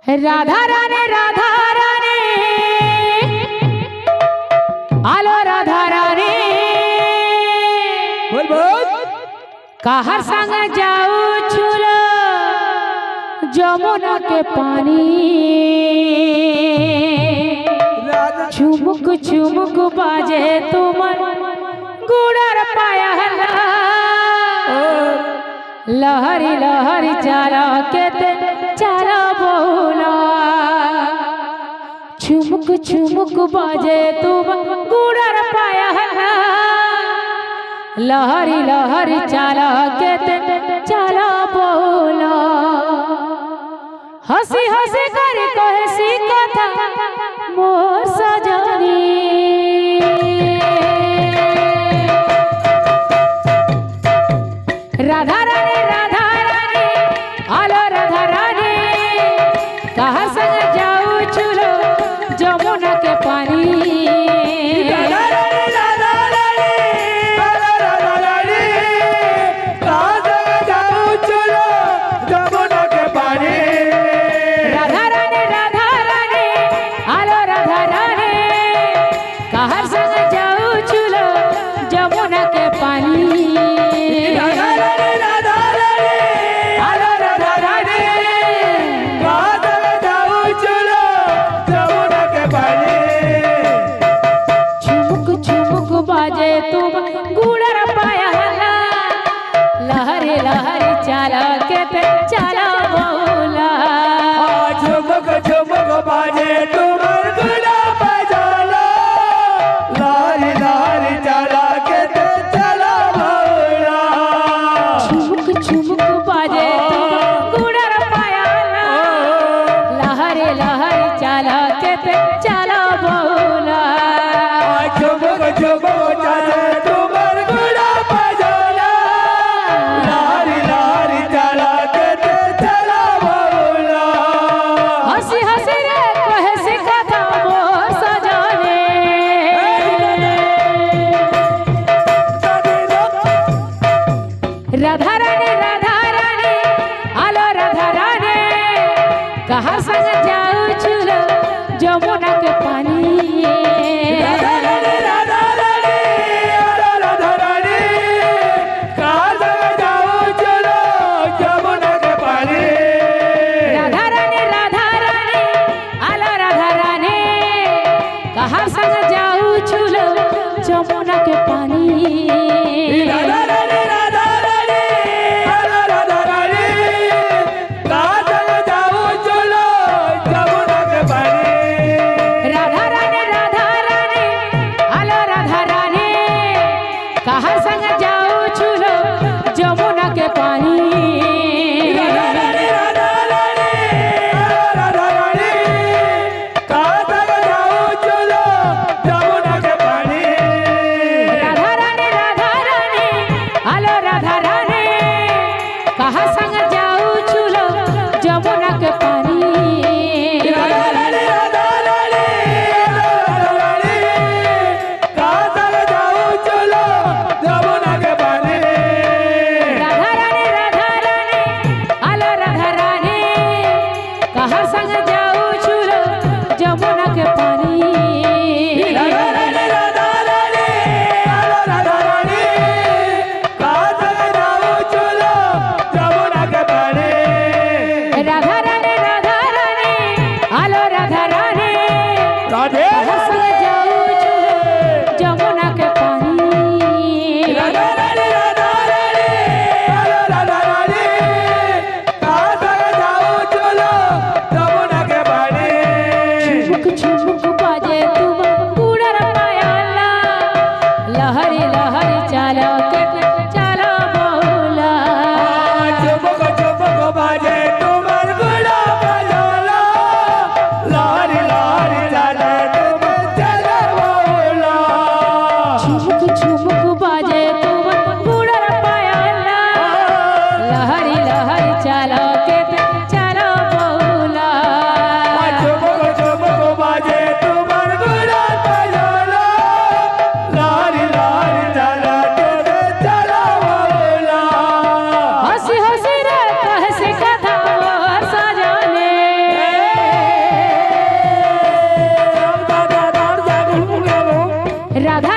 राधा रानी आलो राधा रानी बोल बोल कहर संग जाऊ छुलो जमुना के पानी चुमुक चुमुक बाजे तुमर गुड़र पाया लहरी लहरी चाला के ते चाला बोला चुमुक चुमुक बाजे तुम गुड़र पाया लहरी लहरी चाला के ते चाला बोला हंसी हंसी कर कहसी कथा मोर सजनी राधा रानी आलो राधा रानी कहाँ संग जाऊ चुलो जमुना के पानी चाला के पे चाला बोला झुमक झुमक बाजे तुमर गुड़ा बजाला लारी लारी चाला के ते चला बोला झुमक झुमक बाजे गुड़र पाया लहरे लहरे चाला के पे चाला बोला झुमक झुमक बाजे तुमर गुड़ा बजाला लारी लारी चाला के ते चला बोला हंसी हंसी रे कहे से कथा मोर सजाने राधा रानी आलो राधा रानी कहाँ संग जाऊ चुलो जमुना के पानी कहाँ संग जाऊ चुलो जमुना के पानी राधा रानी कहाँ संग जाऊ चुलो जमुना के पानी राधा रानी आलो राधा रानी कहाँ संग जाऊ चुलो जमुना के पानी राग